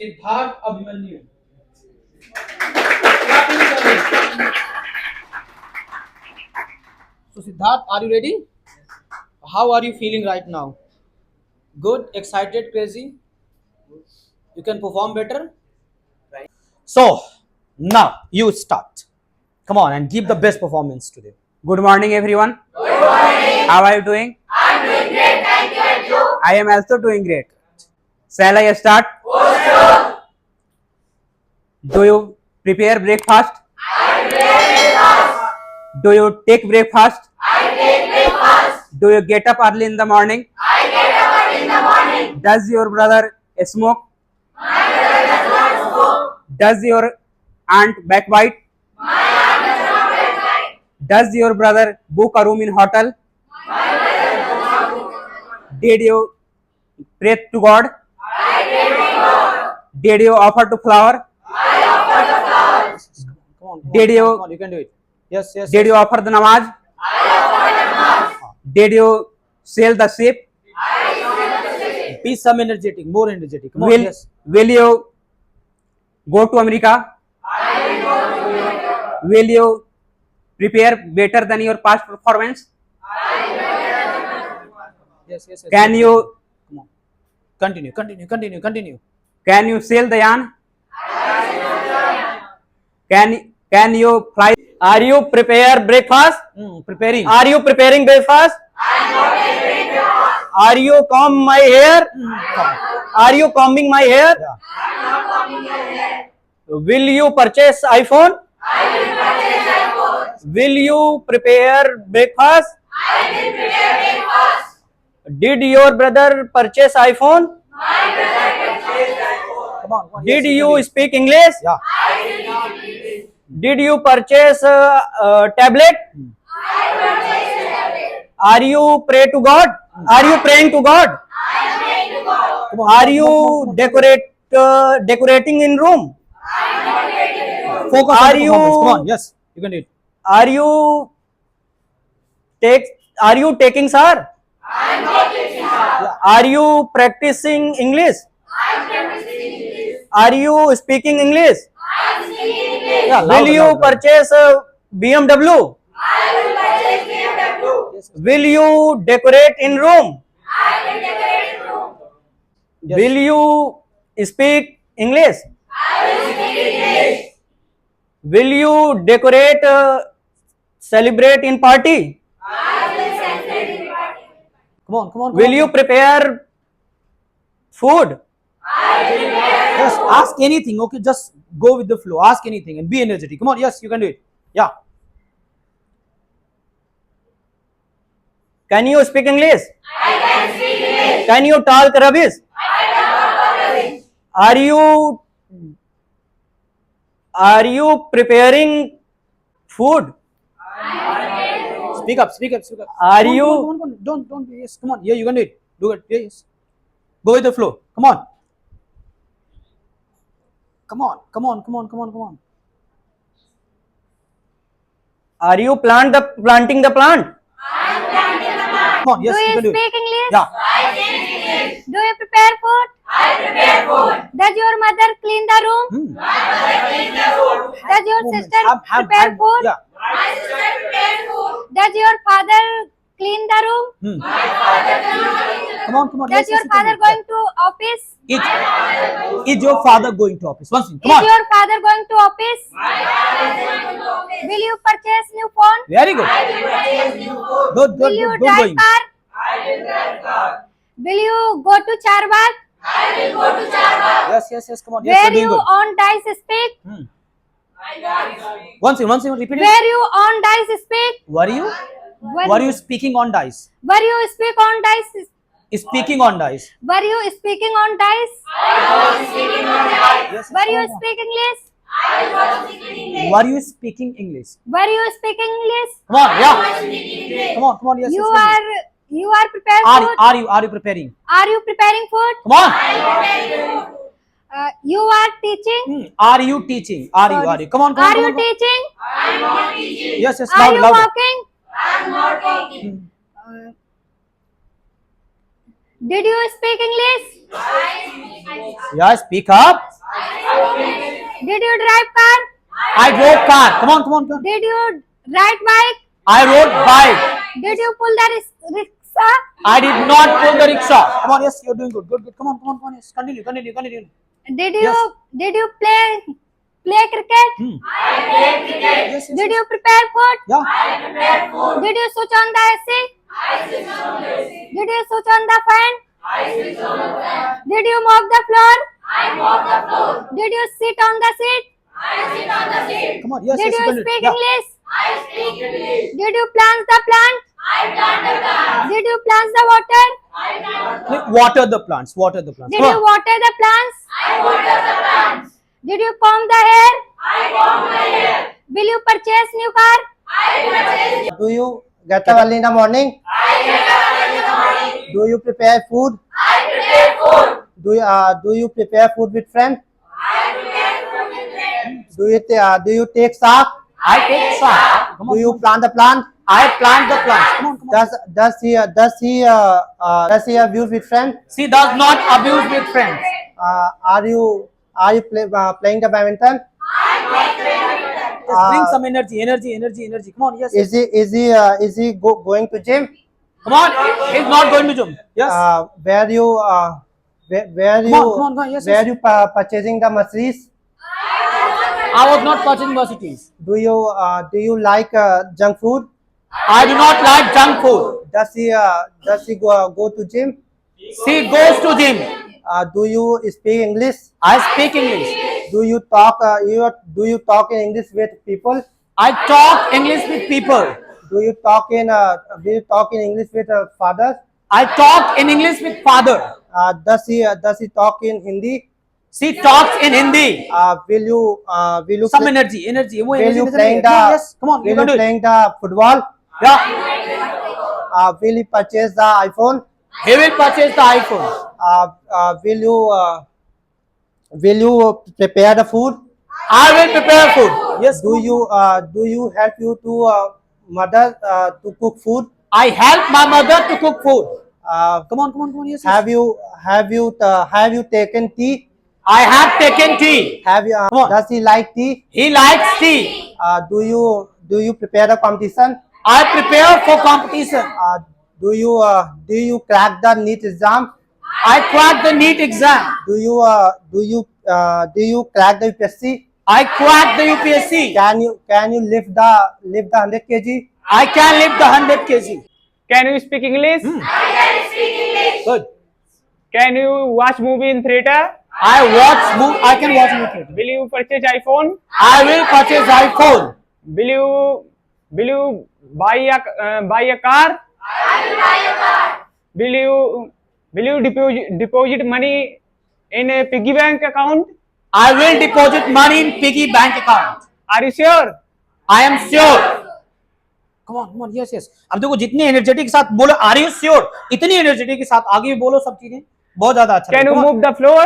Siddharth Abhimanyu. Clapping service. So Siddharth, are you ready? How are you feeling right now? Good, excited, crazy? You can perform better? Right. So now you start. Come on and give the best performance today. Good morning, everyone. Good morning. How are you doing? I'm doing great, thank you. And you? I am also doing great. Shall I start? Oh, sure. Do you prepare breakfast? I prepare breakfast. Do you take breakfast? I take breakfast. Do you get up early in the morning? I get up early in the morning. Does your brother smoke? My brother does not smoke. Does your aunt backbite? My aunt does not backbite. Does your brother book a room in hotel? My brother does not book. Did you pray to God? I pray to God. Did you offer to flower? I offer the flowers. Come on, Did you- come on, you can do it. Yes, yes. Did you offer the namaz? I offer the namaz. Did you sail the ship? I offer the ship. Be some energetic, more energetic. Come on, Will, yes. will you go to America? I will go to America. Will you prepare better than your past performance? Yes, yes, yes. Can you Come on. Continue. can you sail the yarn? Can you fly? Are you prepare breakfast? Preparing. Are you preparing breakfast? Are you comb my hair? Are you combing my hair? Yeah. Will you purchase iPhone? Will you prepare breakfast? Did your brother purchase iPhone? Come on. Did yes, you can do it. speak English? Yeah. Did you purchase a tablet? Are you pray to God? Are you praying to God? Come on. Are you decorating in room? Focus Are on the you- performance. Come on. Yes, you can do it. Are you taking shower? Are you practicing English? Are you speaking English? Yeah. Will louder, you louder. purchase a BMW? Yes. Will you decorate in room? Yes. Will you speak English? Will you decorate, celebrate in party? Come on. Will you prepare food? Yes. Ask anything. Okay, just go with the flow. Ask anything and be energetic. Come on. Yes, you can do it. Yeah. Can you speak English? Can you talk rubbish? Are you preparing food? Speak up. Are Come on, you- Come on. Don't. Yes. Come on. Yeah, you can do it. Do it. Yes. Go with the flow. Come on. Come on. Are you planting the plant? Come on. Yes, Do you you can do it. speak English? Yeah. Do you prepare food? Does your mother clean the room? Does your sister prepare food? Yeah. Does your father clean the room? Come on. Does Yes, your you can father do it. going to office? Is your father going to office? Once. Come Is on. your father going to office? Will you purchase new phone? Very good. Good. Will you Good drive going. car? Will you go to Charbagh? Yes. Come on. Yes, Where you're you doing good. on dice speak? Once again, repeat it. Where you on dice speak? Were you? Were Were you speaking on dice? Were you speak on dice? Speaking on dice. Were you speaking on dice? Yes. Were you come on. speak English? Were you speaking English? Were you speak English? Come on. Yeah. Come on. Yes. You yes, yes. are prepared Are food? are you preparing? Are you preparing food? Come on. You are teaching? Are you teaching? Are you? Come on. Are you teaching? Yes. Are you Louder. walking? Did you speak English? Yeah. Speak up. Did you drive car? I drove car. Come on, come on, come on. Did you ride bike? I rode bike. Did you pull the rickshaw? I did not pull the rickshaw. Come on, yes, you're doing good. Good, good. Come on, come on, come on. Yes, continue, continue, continue. Did you Yes. did you play cricket? Yes, yes. Did you prepare food? Yeah. Did you switch on the AC? Did you switch on the fan? Did you mop the floor? Did you sit on the seat? Come on, yes, Did yes. you continue. speak Yeah. English? Did you plant the plant? Did you plant the water? Water the plants. Water the plants. Did Come you on. water the plants? Did you comb the hair? Will you purchase new car? Do you get up early in the morning? Do you prepare food? Do you prepare food with friends? Do you take sack? I take sack. Come on. Do you plant the plant? I plant the plants. Come on, come on. Does he abuse with friends? She does not abuse with friends. Are you playing the badminton? Just bring some energy, energy, energy, energy. Come on, yes. Is he going to gym? Come on. He's not going to gym. Yes. Where you come on, yes, where yes. you purchasing the merceries? I was not purchasing merchandise. Do you like junk food? I do not like junk food. Does he go to gym? She goes to gym. Do you speak English? I speak English. Do you talk in English with people? I talk English with people. Do you talk in English with father? I talk in English with father. Does he talk in Hindi? She talks in Hindi. Will you Some energy, energy. will you playing Yes, come on, will you can you do it. playing the football? Yeah. Will you purchase the iPhone? He will purchase the iPhone. Will you prepare the food? I will prepare food. Yes. Do you help you to mother to cook food? I help my mother to cook food. Come on, come on, come on. Yes. yes. Have you taken tea? I have taken tea. Have you? Come on. Does he like tea? He likes tea. Do you prepare the competition? I prepare for competition. Do you crack the NEET exam? I crack the NEET exam. Do you crack the UPSC? I crack the UPSC. Can you lift the 100 kg? I can lift the 100 kg. Can you speak English? Good. Can you watch movie in theater? I can watch movie. Will you purchase iPhone? I will purchase iPhone. Will you buy a car? Will you deposit money in a piggy bank account? I will deposit money in piggy bank account. Are you sure? I am sure. come on, yes, yes. अब देखो जितनी energetic के साथ बोलो are you sure, इतनी energetic के साथ आगे भी बोलो सब चीजें बहुत ज्यादा अच्छा Can you लगेगा. move the floor?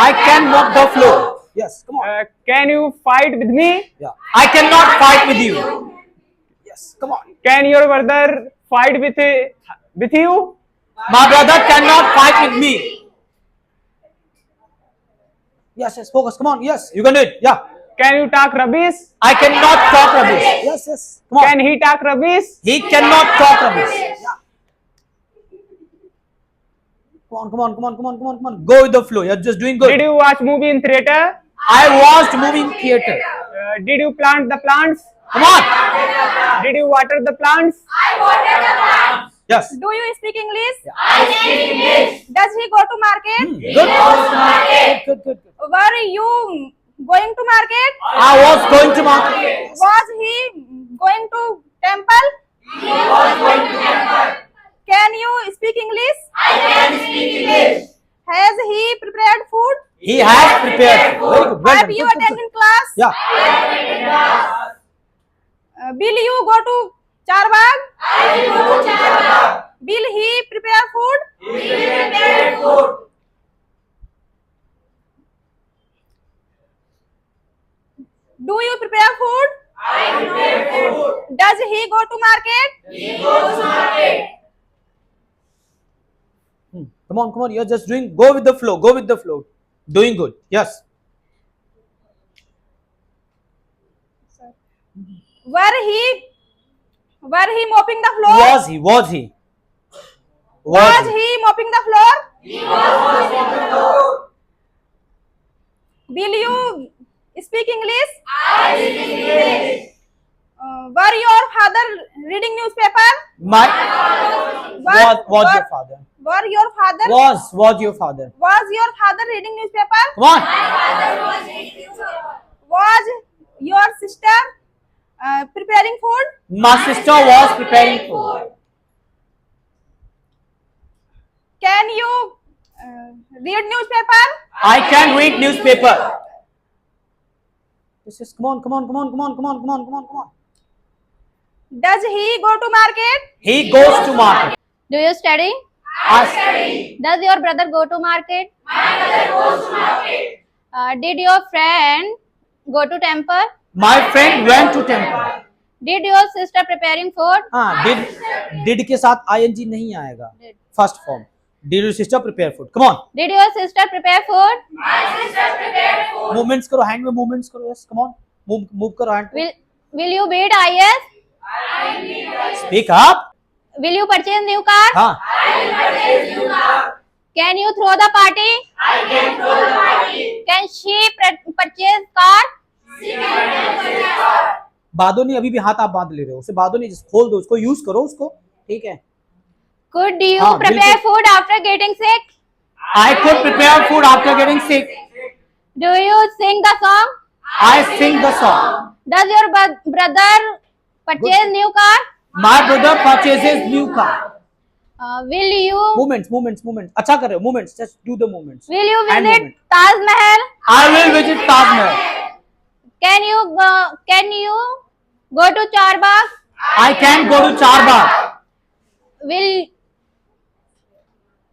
I can mop the floor. Yes, come on. Can you fight with me? Yeah. I cannot fight with you. Yes, come on. Can your brother fight with you? My brother cannot fight with me. Yes, yes, focus. Come on. Yes, you can do it. Yeah. Can you talk rubbish? I cannot talk rubbish. Yes, yes. Come on. Can he talk rubbish? He cannot talk rubbish. Yeah. Come on. Go with the flow. You're just doing good. Did you watch movie in theater? I watched movie in theater. Did you plant the plants? Come on. Did you water the plants? Yes. Do you speak English? I speak English. Does he go to market? Good. Good. Were you going to market? I was going to market. Was he going to temple? He was going to temple. Can you speak English? I can speak English. Has he prepared food? He has prepared. Very good. Well Have done. you Good, good, attended good. class? Yeah. Will you go to Charbagh? I will go to Charbagh. Will he prepare food? He will prepare food. Do you prepare food? I prepare food. Does he go to market? He goes to market. Come on. You're just doing. Go with the flow. Doing good. Yes. Were he mopping the floor? Was he? Was he? Was he mopping the floor? Will you speak English? I speak English. Were your father reading newspaper? My was your father? Were your father? Was your father? Was your father reading newspaper? Come on. Was your sister preparing food? My sister was preparing food. Can you read newspaper? I can read newspaper. This is come on. Does he go to market? He goes to market. Do you study? I study. Does your brother go to market? My mother goes to market. Did your friend go to temple? My friend went to temple. Did your sister preparing food? हाँ did के साथ ing नहीं आएगा. First form. Did your sister prepare food? Come on. Did your sister prepare food? My sister prepared food. Movements करो, hand में movements करो. Yes, come on. Move करो hand. Will you bid IS? Speak up. Will you purchase new car? हाँ. I will purchase new car. Can you throw the party? I can throw the party. Can she purchase car? She can purchase car. बादो नहीं, अभी भी हाथ आप बांध ले रहे हो. उसे बादो नहीं, खोल दो उसको, यूज करो उसको. ठीक है. Could you हाँ, prepare बिल्कुल. food after getting sick? I could prepare food after getting sick. Do you sing the song? I sing the song. Does your brother purchase new car? My brother purchases new car. Will you Movements. अच्छा कर रहे हो. Movements. Just do the movements. Will you Hand visit movement. Taj Mahal? I will visit Taj Mahal. Can you go to Charbagh? I can go to Charbagh.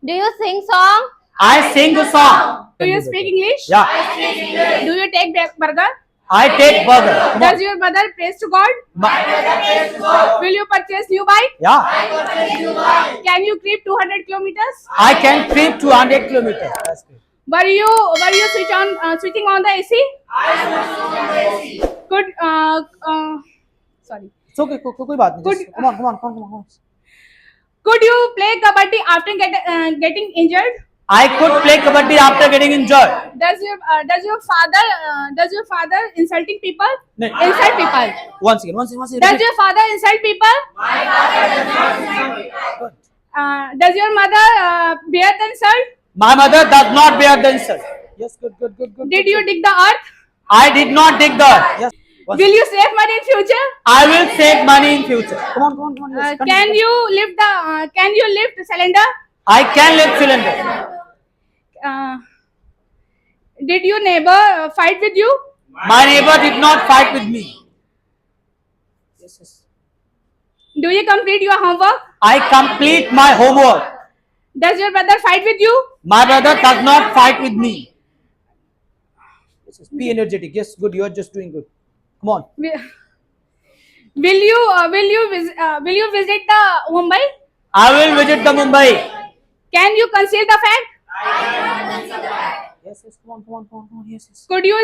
Do you sing song? I sing the song. Do you speak English? Yeah. Do you take burger? I take burger. Come Does on. your mother praise to God? Will you purchase new bike? Yeah. Can you creep 200 kilometers? I can creep 200 kilometers. That's great. Were you switching on the AC? Could sorry. It's okay. कोई बात नहीं. Good. Just- Come on. Could you play kabaddi after getting injured? I could play kabaddi after getting injured. Does your father insulting people? No. Insult people. Once again. Does your father insult people? Does your mother bear the insult? My mother does not bear the insult. Yes, good. Did you dig the earth? I did not dig the earth. Yes. Once- Will you save money in future? I will save money in future. Come on. Yes, continue. Can you lift the cylinder? I can lift cylinder. Did your neighbor fight with you? My neighbor did not fight with me. Yes. Do you complete your homework? I complete my homework. Does your brother fight with you? My brother does not fight with me. Be energetic. Yes, good. You are just doing good. Come on. Will you visit the Mumbai? I will visit the Mumbai. Can you conceal the fact? Yes. Come on. Yes. Could you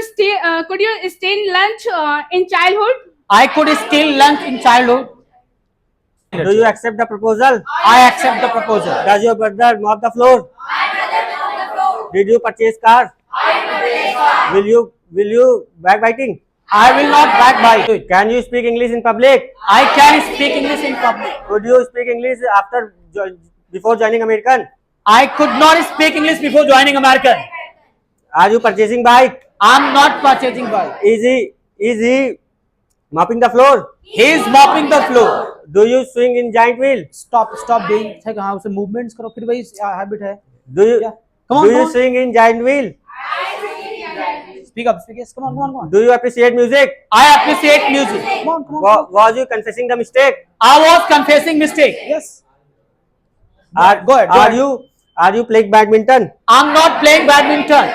steal lunch in childhood? I could steal lunch in childhood. Do you accept the proposal? I accept the proposal. Does your brother mop the floor? Did you purchase car? Will you backbiting? I will not backbite. Can you speak English in public? I can speak English in public. Could you speak English before joining American? I could not speak English before joining American. Are you purchasing bike? I'm not purchasing bike. Is he mopping the floor? He is mopping the floor. Do you swing in giant wheel? Stop doing. हाँ उसे movements करो फिर वही habit है. Do you Yeah. Come on. swing in giant wheel? Speak up. Yes. Come on. Do you appreciate music? I appreciate music. Come on. Was you confessing the mistake? I was confessing mistake. Yes. Go ahead. Are you playing badminton? I'm not playing badminton.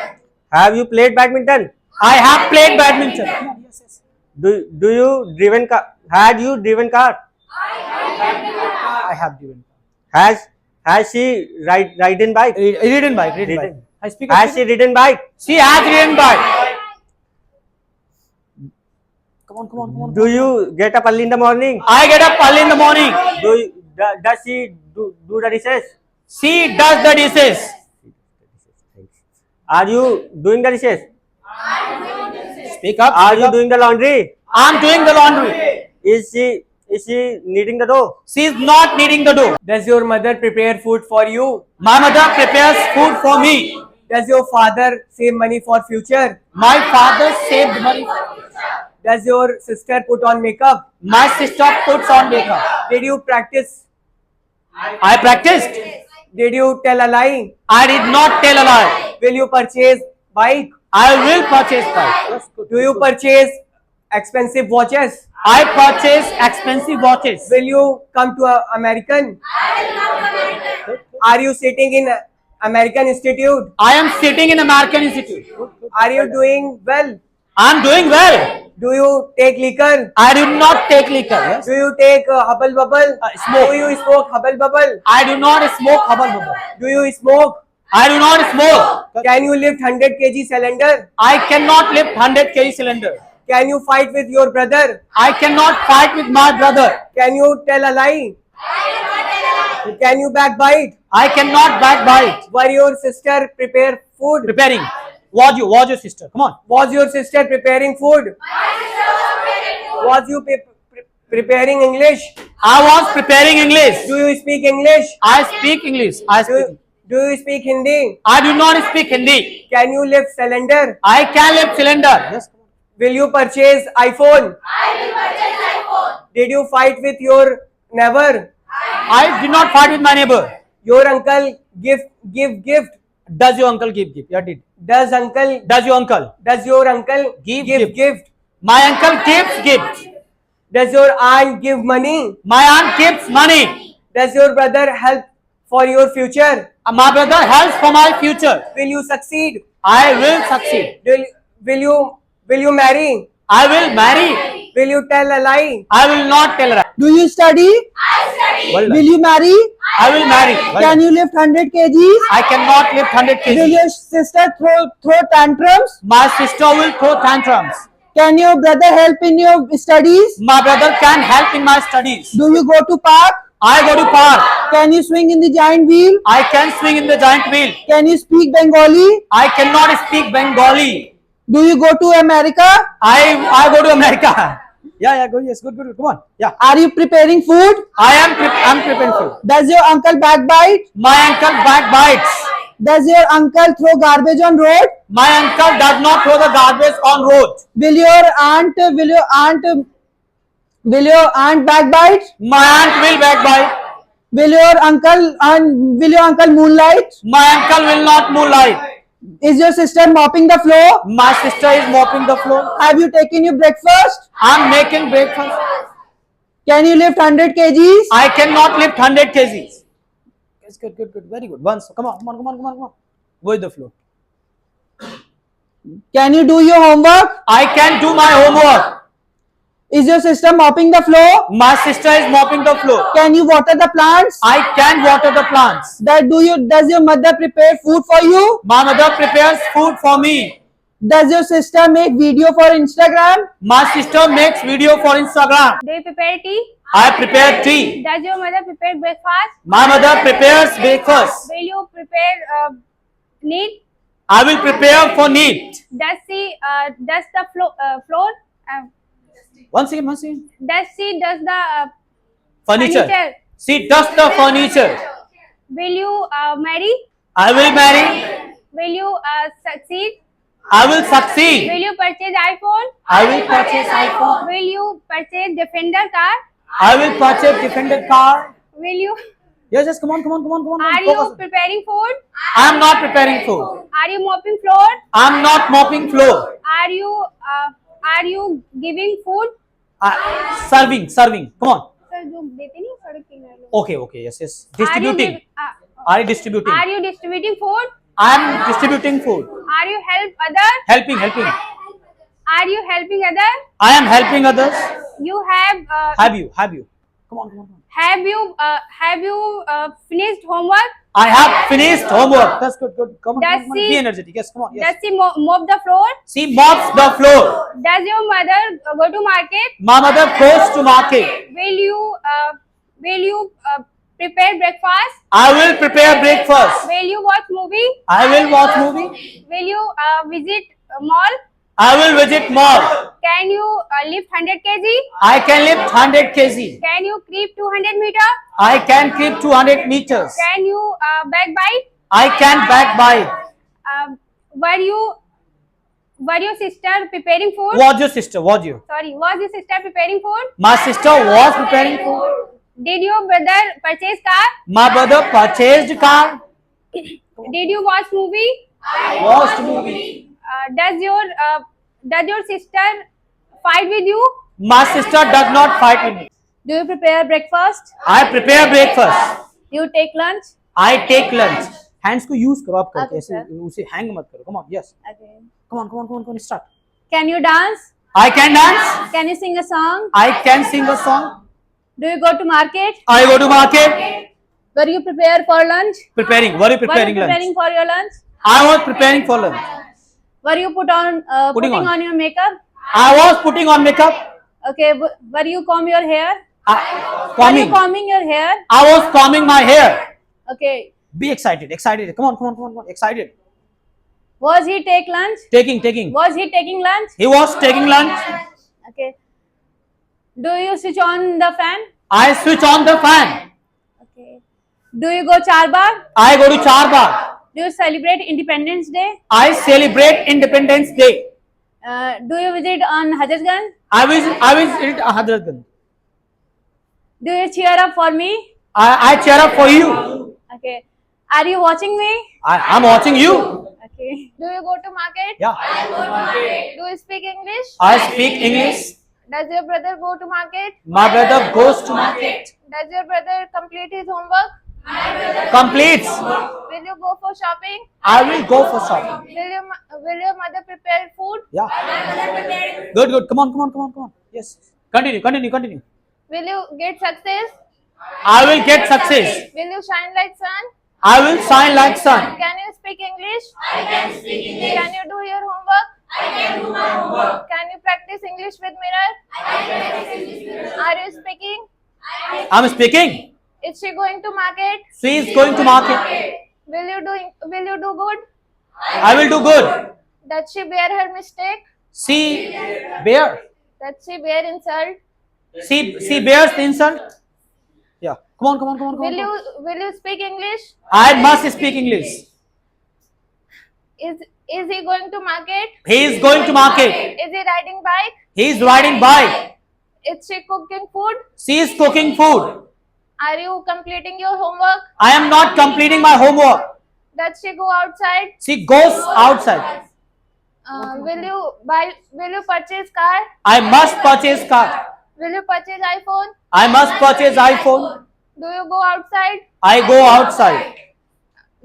Have you played badminton? I have played badminton. Yes. Do you driven car? Had you driven car? I have driven. Has she ridden bike? Ridden bike. I speak up. Has she ridden bike? She has ridden bike. Come on, come on, come on. Do you get up early in the morning? I get up early in the morning. Does she do the dishes? She does the dishes. Are you doing the dishes? Speak up. Are speak you up. doing the laundry? I'm doing the laundry. Is she kneading the dough? She is not kneading the dough. Does your mother prepare food for you? My mother prepares food for me. Does your father save money for future? My father saved money. Does your sister put on makeup? My sister puts on makeup. Did you practice? I practiced. Did you tell a lie? I did not tell a lie. Will you purchase bike? I will purchase bike. Do you purchase expensive watches? I purchase expensive watches. Will you come to American? Are you sitting in American Institute? I am sitting in American Institute. Are you doing well? I am doing well. Do you take liquor? I do not take liquor. Yes? Do you take hubble bubble? Smoke. Do you smoke hubble bubble? I do not smoke hubble bubble. Do you smoke? I do not smoke. Can you lift 100 kg cylinder? I cannot lift 100 kg cylinder. Can you fight with your brother? I cannot fight with my brother. Can you tell a lie? Can you backbite? I cannot backbite. Were your sister prepare food? Preparing. Was your sister? Come on. Was your sister preparing food? Was you preparing English? I was preparing English. Do you speak English? I speak English. Do you speak Hindi? I do not speak Hindi. Can you lift cylinder? I can lift cylinder. Yes. Will you purchase iPhone? Did you fight with your neighbor? I did not fight with my neighbor. Your uncle give gift. Does your uncle give gift? Yeah, did. Does your uncle Give gift? My uncle gives gift. Does your aunt give money? My aunt gives money. Does your brother help for your future? My brother helps for my future. Will you succeed? I will succeed. Will you marry? I will marry. Will you tell a lie? I will not tell her. Do you study? Well Will done. you marry? I will marry. Well Can done. you lift 100 kgs? I cannot lift 100 Will kg. your sister throw tantrums? My sister will throw tantrums. Can your brother help in your studies? My brother can help in my studies. Do you go to park? I go to park. Can you swing in the giant wheel? I can swing in the giant wheel. Can you speak Bengali? I cannot speak Bengali. Do you go to America? I go to America. Yeah, go. Yes, good. Come on. Yeah. Are you preparing food? I'm preparing food. Does your uncle backbite? My uncle backbites. Does your uncle throw garbage on road? My uncle does not throw the garbage on road. Will your aunt backbite? My aunt will backbite. Will your uncle moonlight? My uncle will not moonlight. Is your sister mopping the floor? My sister is mopping the floor. Have you taken your breakfast? I'm making breakfast. Can you lift 100 kgs? I cannot lift 100 kgs. Yes, good. Very good. Once. Come on. Go with the flow. Can you do your homework? I can do my homework. Is your sister mopping the floor? My sister is mopping the floor. Can you water the plants? I can water the plants. Does your mother prepare food for you? My mother prepares food for me. Does your sister make video for Instagram? My sister makes video for Instagram. Do you prepare tea? I prepare tea. Does your mother prepare breakfast? My mother prepares breakfast. Will you prepare neat? I will prepare for neat. Does she dust the floor? One second. Does she dust the Furniture. furniture? She dusts the furniture. Will you marry? I will marry. Will you succeed? I will succeed. Will you purchase iPhone? I will purchase iPhone. Will you purchase Defender car? I will purchase Defender car. Will you? Yes, come on. Are you preparing food? I am not preparing food. Are you mopping floor? I am not mopping floor. Are you giving food? Serving. Come on. Sir, जो देते नहीं सड़क किनारे लोग. Okay. Yes. Distributing. Are you Are you distributing? Are you distributing food? I am distributing food. Are you help other? Helping. Are you helping other? I am helping others. You have Have you? Come on. have you finished homework? I have finished homework. That's good. Good. Come on. Does Come on. she- Be energetic. Yes. Come on. Yes. Does she mop the floor? She mops the floor. Does your mother go to market? My mother goes to market. Will you prepare breakfast? I will prepare breakfast. Will you watch movie? I will watch movie. Will you visit a mall? I will visit mall. Can you lift 100 kg? I can lift 100 kg. Can you creep 200 meter? I can creep 200 meters. Can you backbite? I can backbite. Were your sister preparing food? Was your sister? Was you? Sorry, was your sister preparing food? My sister was preparing food. Did your brother purchase car? My brother purchased car. Did you watch movie? Watched movie. Does your sister fight with you? My sister does not fight with me. Do you prepare breakfast? I prepare breakfast. You take lunch? I take lunch. Hands को use करो आप करके Okay, ऐसे उसे hang मत करो. Come on. Yes. Okay. Come on. Come on. Come on. Come on. Start. Can you dance? I can dance. Can you sing a song? I can sing a song. Do you go to market? I go to market. Were you prepare for lunch? Preparing. Were you Were you preparing preparing lunch? for your lunch? I was preparing for lunch. Were you putting on. on your makeup? I was putting on makeup. Okay. Were you comb your hair? Were you Combing. combing your hair? I was combing my hair. Okay. Be excited. Excited. Come on. Come on. Come on. Come on. Excited. Was he take lunch? Taking. Was he taking lunch? He was taking lunch. Okay. Do you switch on the fan? I switch on the fan. Okay. Do you go Charbagh? I go to Charbagh. Do you celebrate Independence Day? I celebrate Independence Day. Do you visit on Hajjatganj? I visit Hazratganj. Do you cheer up for me? I cheer up for you. Okay. Are you watching me? I'm watching you. Okay. Do you go to market? Yeah. Do you speak English? I speak English. Does your brother go to market? My brother goes to market. Does your brother complete his homework? Completes. Will you go for shopping? I will go for shopping. Will your mother prepare food? Yeah. Good. Come on. Yes. Continue. Will you get success? I will get success. Will you shine like sun? I will shine like sun. Can you speak English? I can speak English. Can you do your homework? I can do my homework. Can you practice English with mirror? I can practice English with mirror. Are you speaking? I'm speaking. Is she going to market? She is going to market. Will you do good? I will do good. Does she bear her mistake? She bear. Does she bear insult? She bears the insult. Yeah. Come on. Will you speak English? I must speak English. Is he going to market? He is going to market. Is he riding bike? He is riding bike. Is she cooking food? She is cooking food. Are you completing your homework? I am not completing my homework. Does she go outside? She goes outside. Will you purchase car? I must purchase car. Will you purchase iPhone? I must purchase iPhone. Do you go outside? I go outside.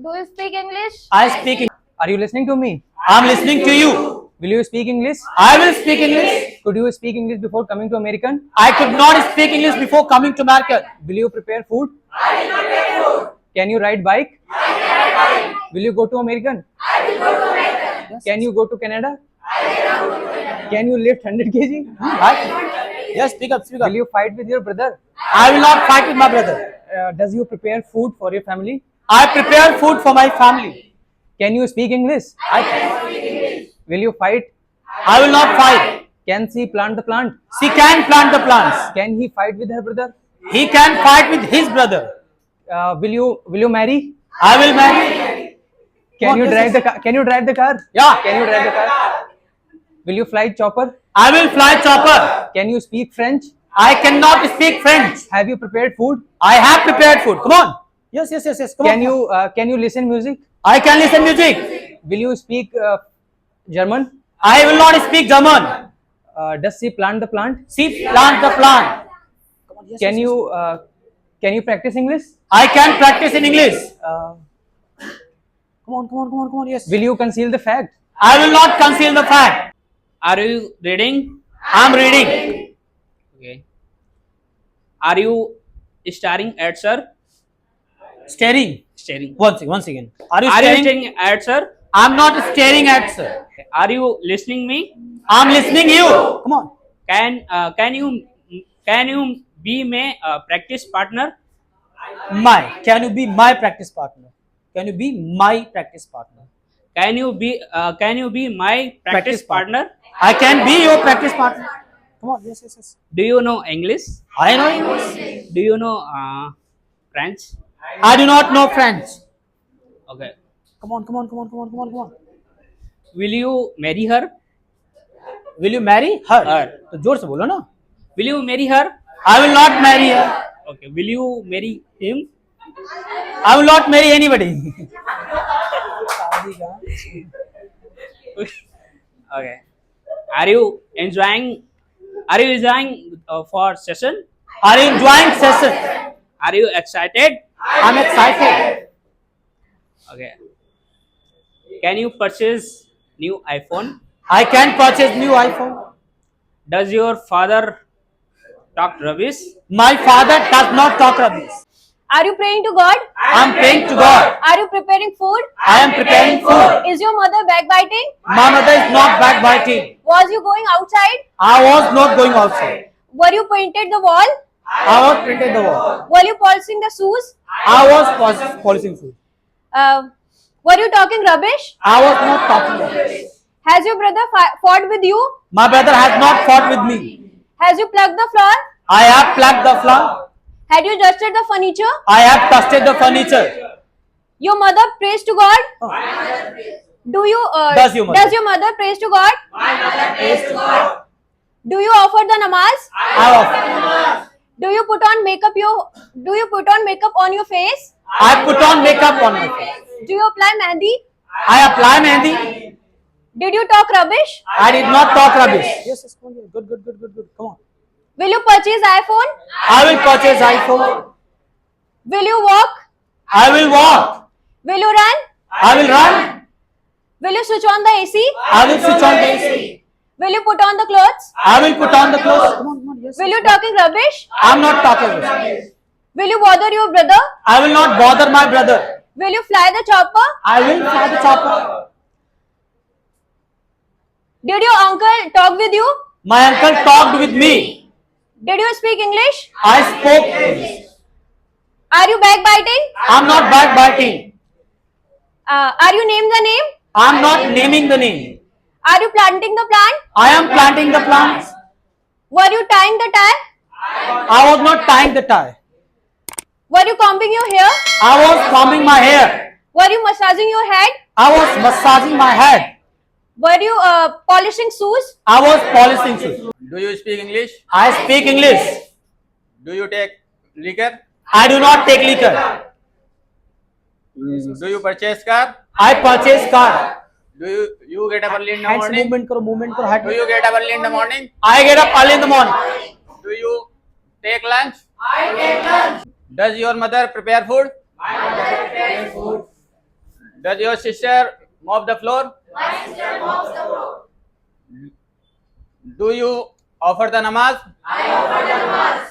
Do you speak English? I speak English. Are you listening to me? I'm listening to you. Will you speak English? I will speak English. Could you speak English before coming to American? I could not speak English before coming to America. Will you prepare food? I will prepare food. Can you ride bike? I can ride bike. Will you go to American? I will go to American. Can you go to Canada? I will go to Canada. Can you lift 100 kg? Yes, speak up. Will you fight with your brother? I will not fight with my brother. Does you prepare food for your family? I prepare food for my family. Can you speak English? I can speak English. Will you fight? I will not fight. Can she plant the plant? She can plant the plants. Can he fight with her brother? He can fight with his brother. Will you marry? I will marry. Can you drive the car? Can you drive the car? Yeah. Can you drive the car? Will you fly chopper? I will fly chopper. Can you speak French? I cannot speak French. Have you prepared food? I have prepared food. Come on. Yes. Come Can you listen music? I can listen music. Will you speak German? I will not speak German. Does she plant the plant? She plant the plant. Can you practice English? I can practice in English. Come on. Yes. Will you conceal the fact? I will not conceal the fact. Are you reading? I'm reading. Okay. Are you staring at sir? Staring. Staring. Once again. Are you Are you staring? staring at sir? I'm not staring at sir. Are you listening me? I'm listening you. Come on. Can you be my practice partner? Can you be my practice partner? Can you be my practice partner? Can you be my practice partner? I can be your practice partner. Come on. Yes. Do you know English? I know English. Do you know French? I do not know French. Okay. Come on. Will you marry her? Will you marry her? Her. तो जोर से बोलो ना. Will you marry her? I will not marry her. Okay. Will you marry him? I will not marry anybody. Okay. Are you enjoying for session? Are you enjoying session? Are you excited? I'm excited. Okay. Can you purchase new iPhone? I can purchase new iPhone. Does your father talk rubbish? My father does not talk rubbish. Are you praying to God? I'm praying to God. Are you preparing food? I am preparing food. Is your mother backbiting? My mother is not backbiting. Was you going outside? I was not going outside. Were you painted the wall? I was printed the wall. Were you polishing the shoes? I was polishing food. Were you talking rubbish? I was not talking rubbish. Has your brother fought with you? My brother has not fought with me. Has you plugged the floor? I have plucked the floor. Had you dusted the furniture? I have dusted the furniture. Your mother prays to God? Do you? Does your mother? Does your mother prays to God? Do you offer the namaz? I offer. Do you put on makeup? On your face? I put on makeup on my face. Do you apply mehndi? I apply mehndi. Did you talk rubbish? I did not talk rubbish. Yes. Good. Come on. Will you purchase iPhone? I will purchase iPhone. Will you walk? I will walk. Will you run? I will run. Will you switch on the AC? I will switch on the AC. Will you put on the clothes? I will put on the clothes. Come on. Yes. Will you talking rubbish? I'm not talking rubbish. Will you bother your brother? I will not bother my brother. Will you fly the chopper? I will fly the chopper. Did your uncle talk with you? My uncle talked with me. Did you speak English? I spoke English. Are you backbiting? I'm not backbiting. Are you name the name? I'm not naming the name. Are you planting the plant? I am planting the plants. Were you tying the tie? I was not tying the tie. Were you combing your hair? I was combing my hair. Were you massaging your head? I was massaging my head. Were you polishing shoes? I was polishing shoes. Do you speak English? I speak English. Do you take liquor? I do not take liquor. Do you purchase car? I purchase car. Do you get up early in the Hands morning? movement karo head. Do you get up early in the morning? I get up early in the morning. Do you take lunch? I take lunch. Does your mother prepare food? My mother prepares food. Does your sister mop the floor? My sister mops the floor. Do you offer the namaz? I offer the namaz.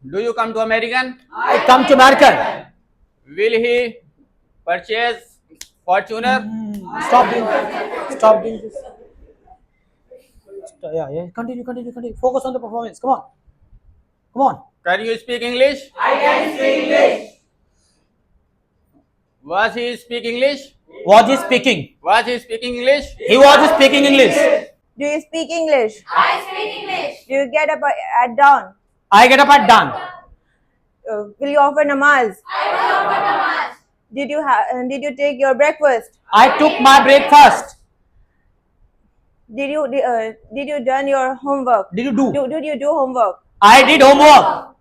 Do you come to American? I come to America. Will he purchase Fortuner? Stop doing this. Yeah. Continue. Focus on the performance. Come on. Can you speak English? I can speak English. Was he speak English? Was he speaking? Was he speaking English? He was speaking English. Do you speak English? I speak English. Do you get up at dawn? I get up at dawn. Will you offer namaz? I will offer namaz. Did you take your breakfast? I took my breakfast. Did you done your homework? Did you do? Did you do homework? I did homework.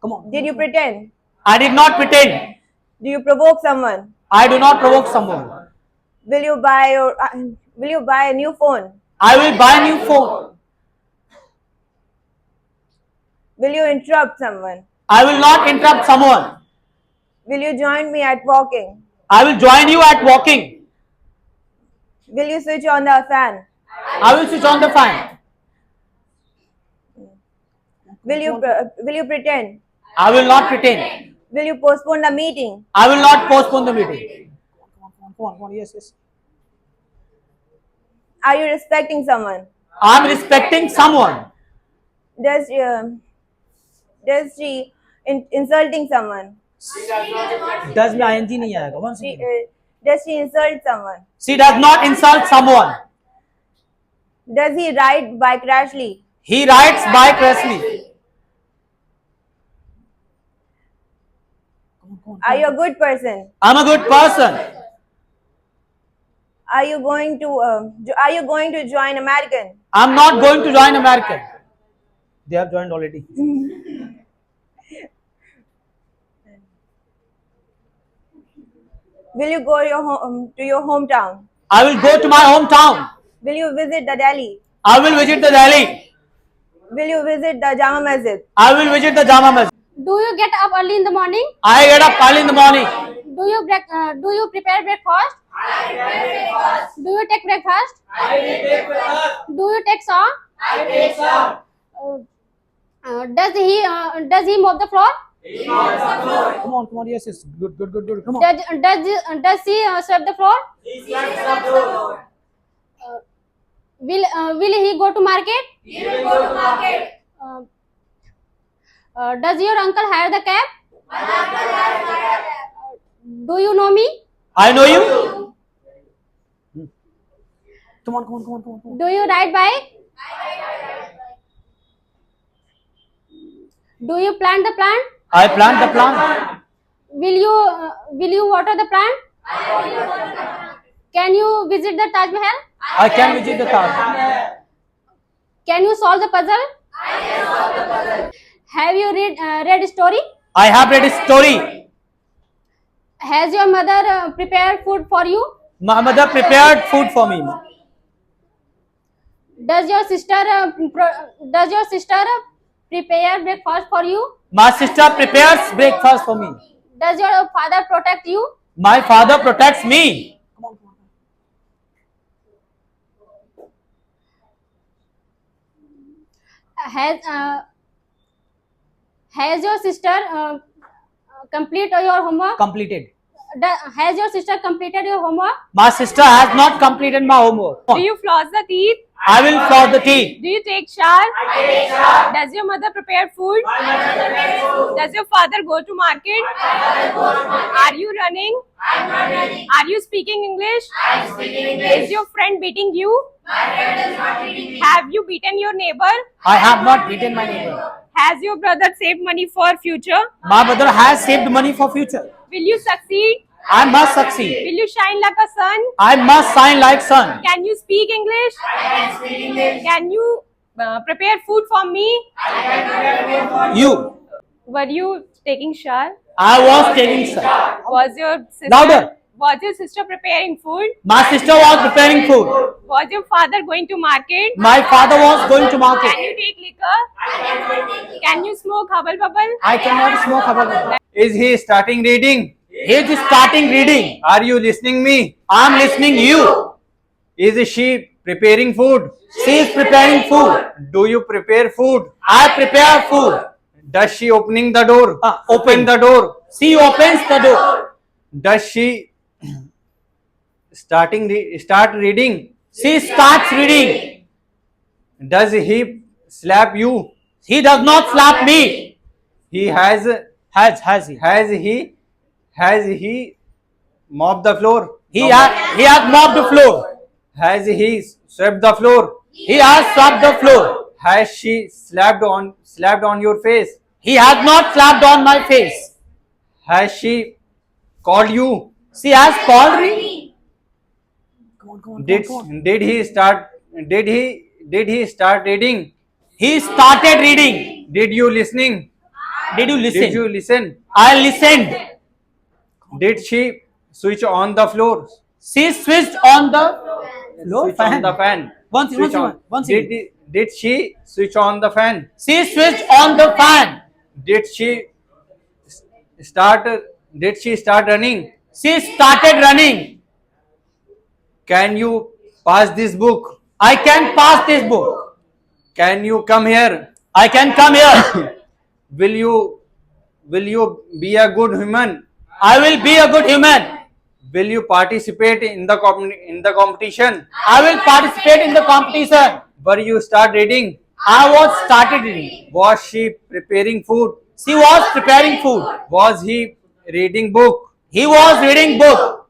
Come on. Did you pretend? I did not pretend. Do you provoke someone? I do not provoke someone. Will you buy a new phone? I will buy a new phone. Will you interrupt someone? I will not interrupt someone. Will you join me at walking? I will join you at walking. Will you switch on the fan? I will switch on the fan. Will you pretend? I will not pretend. Will you postpone the meeting? I will not postpone the meeting. Come on, yes, yes. Are you respecting someone? I'm respecting someone. Does she insulting someone? Does में ing नहीं आएगा. One She, second. does she insult someone? She does not insult someone. Does he ride bike rashly? He rides bike rashly. Are you a good person? I'm a good person. Are you going to join American? I'm not going to join American. They have joined already. Will you go to your hometown? I will go to my hometown. Will you visit the Delhi? I will visit the Delhi. Will you visit the Jama Masjid? I will visit the Jama Masjid. Do you get up early in the morning? I get up early in the morning. Do you prepare breakfast? I prepare breakfast. Do you take breakfast? I take breakfast. Do you take shower? I take shower. Does he mop the floor? He mops the floor. Come on, yes, yes. Good. Come on. Does he sweep the floor? He sweeps the floor. Will he go to market? He will go to market. Does your uncle hire the cab? My uncle has the cab. Do you know me? I know you. Come on. Do you ride bike? Do you plant the plant? I plant the plant. Will you water the plant? Can you visit the Taj Mahal? I can visit the Taj. Can you solve the puzzle? I can solve the puzzle. Have you read story? I have read a story. Has your mother prepared food for you? My mother prepared food for me. Does your sister prepare breakfast for you? My sister prepares breakfast for me. Does your father protect you? My father protects me. Has your sister complete your homework? Completed. Has your sister completed your homework? My sister has not completed my homework. Do you floss the teeth? I will floss the teeth. Do you take shower? I take shower. Does your mother prepare food? My mother prepares food. Does your father go to market? My father goes to market. Are you running? I'm not running. Are you speaking English? I'm speaking English. Is your friend beating you? My friend is not beating me. Have you beaten your neighbor? I have not beaten my neighbor. Has your brother saved money for future? My brother has saved money for future. Will you succeed? I must succeed. Will you shine like a sun? I must shine like sun. Can you speak English? I can speak English. Can you prepare food for me? I can prepare food for You. Were you taking shower? I was taking shower. Was your sister Louder. Was your sister preparing food? My sister was preparing food. Was your father going to market? My father was going to Can market. you take liquor? Can you smoke hubble bubble? I cannot smoke about it. Is he starting reading? He is starting reading. Are you listening me? I am listening you. Is she preparing food? She is preparing food. Do you prepare food? I prepare food. Does she opening the door? Open the door. She opens the door. Does she start reading? She starts reading. Does he slap you? He does not slap me. He has He? has he mopped the floor? He has mopped the floor. Has he swept the floor? He has swept the floor. Has she slapped on your face? He has not slapped on my face. Has she called you? She has called me. Did he start reading? He started reading. Did you listening? Did you listen? Did you listen? I listened. Did she switch on the floor? She switched on the floor Switch on the fan. Switch on. One second. Did she switch on the fan? She switched on the fan. Did she start running? She started running. Can you pass this book? I can pass this book. Can you come here? I can come here. Will you be a good human? I will be a good human. Will you participate in the competition? I will participate in the competition. Were you start reading? I was started reading. Was she preparing food? She was preparing food. Was he reading book? He was reading book.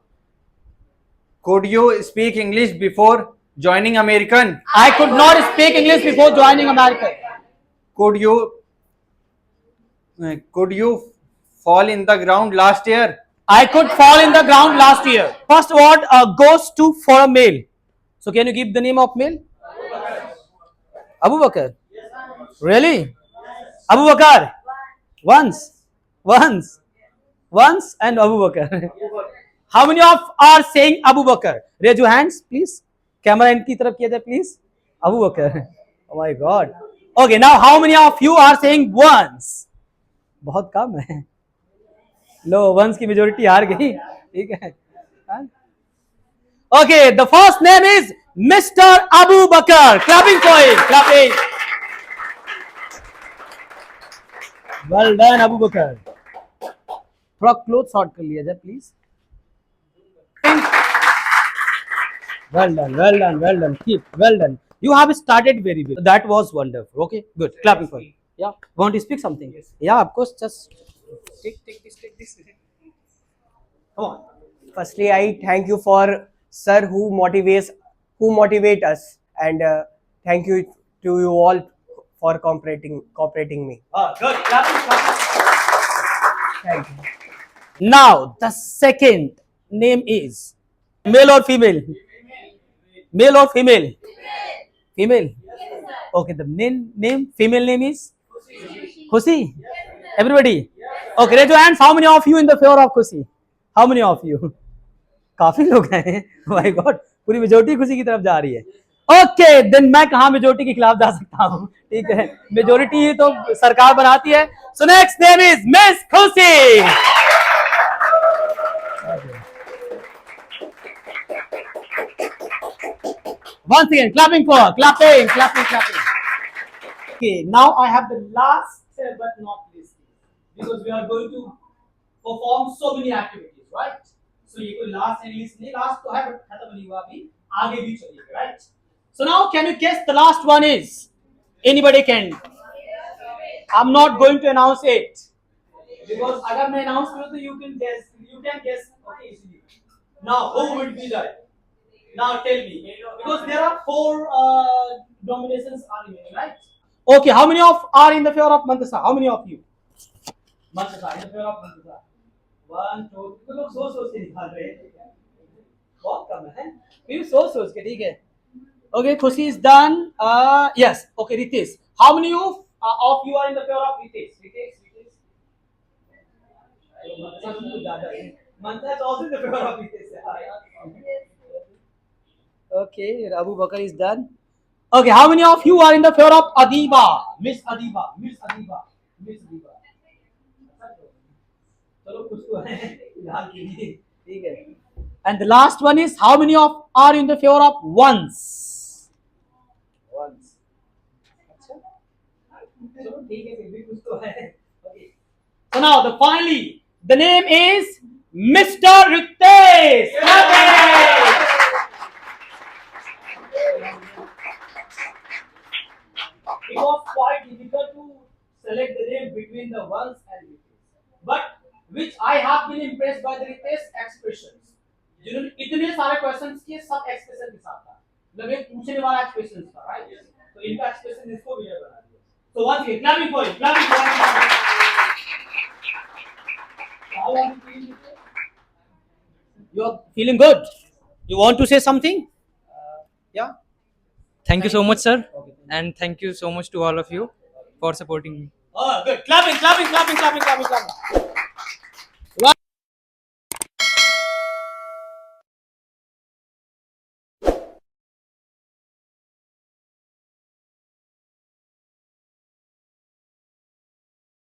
Could you speak English before joining American? I could not speak English before joining America. Could you fall in the ground last year? I could fall in the ground last year. First award goes to for a male. So can you give the name of male? Abu Bakr. Really? Abu Bakr. Once, and Abu Bakr. How many of are saying Abu Bakr? Raise your hands, please. Camera इनकी तरफ किया जाए, please. Abu Bakr. Oh my God. Okay, now how many of you are saying once? बहुत कम है. लो, once की majority हार गई. ठीक है. Okay, the first name is Mr. Abu Bakr. Clapping for him. Clapping. Well done, Abu Bakr. थोड़ा clothes short कर लिया जाए, please. Well done. Keep, well done. You have started very well. That was wonderful. Okay, good. Clapping for you. Yeah. Want to speak something? Yes. Yeah, of course. Just take this. Come on. Firstly, I thank you for sir who motivate us, and thank you to you all for cooperating me. Good. Clapping. Thank you. Now the second name is male or female? Male or female? Female. Okay, the name female name is Khushi. Everybody. Okay, raise your hands. How many of you in the favor of Khushi? How many of you? काफी लोग हैं. My God, पूरी majority खुशी की तरफ जा रही है. Okay, then मैं कहाँ मेजोरिटी के खिलाफ जा सकता हूँ? ठीक है, मेजोरिटी ही तो सरकार बनाती है. So next name is Miss Khushi. Once again, clapping. Okay, now I have the last but not least, because we are going to perform so many activities, right? So ये कोई last and least नहीं, last तो है but खत्म नहीं हुआ अभी, आगे भी चलिए, right? So now can you guess the last one is? Anybody can? I'm not going to announce it because अगर मैं announce करूँ तो you can guess, okay easily. Now who would be that? Now tell me, because there are 4 nominations are remaining, right? Okay, how many of are in the favor of Mantasa? How many of you? Mantasa, in the favor of Mantasa. 1, 2, 3. लोग सोच के निकाल रहे हैं. बहुत कम है. फिर सोच के ठीक है. Okay, Khushi is done. Yes. Okay, Ritesh. How many of you are in the favor of Ritesh? Mantasa is also in the favor of Ritesh. Okay, Abu Bakr is done. Okay, how many of you are in the favor of Adiba? Miss Adiba. चलो कुछ तो है फिलहाल के लिए, ठीक है. And the last one is how many of are in the favor of once? अच्छा, चलो ठीक है, फिर भी कुछ तो है. Okay. So now finally the name is Mr. Ritesh. It was quite difficult to select the name between the ones and Ritesh, but which I have been impressed by the Ritesh expressions. जिन्होंने इतने सारे questions किए, सब expression के साथ था. मतलब एक पूछने वाला expressions था, right? तो इनका expression इसको भी बना दिया. So once again, clapping for it. How are you feeling? You are feeling good. You want to say something? Yeah. Thank you so much, sir, and thank you so much to all of you for supporting me. Oh, good. Clapping.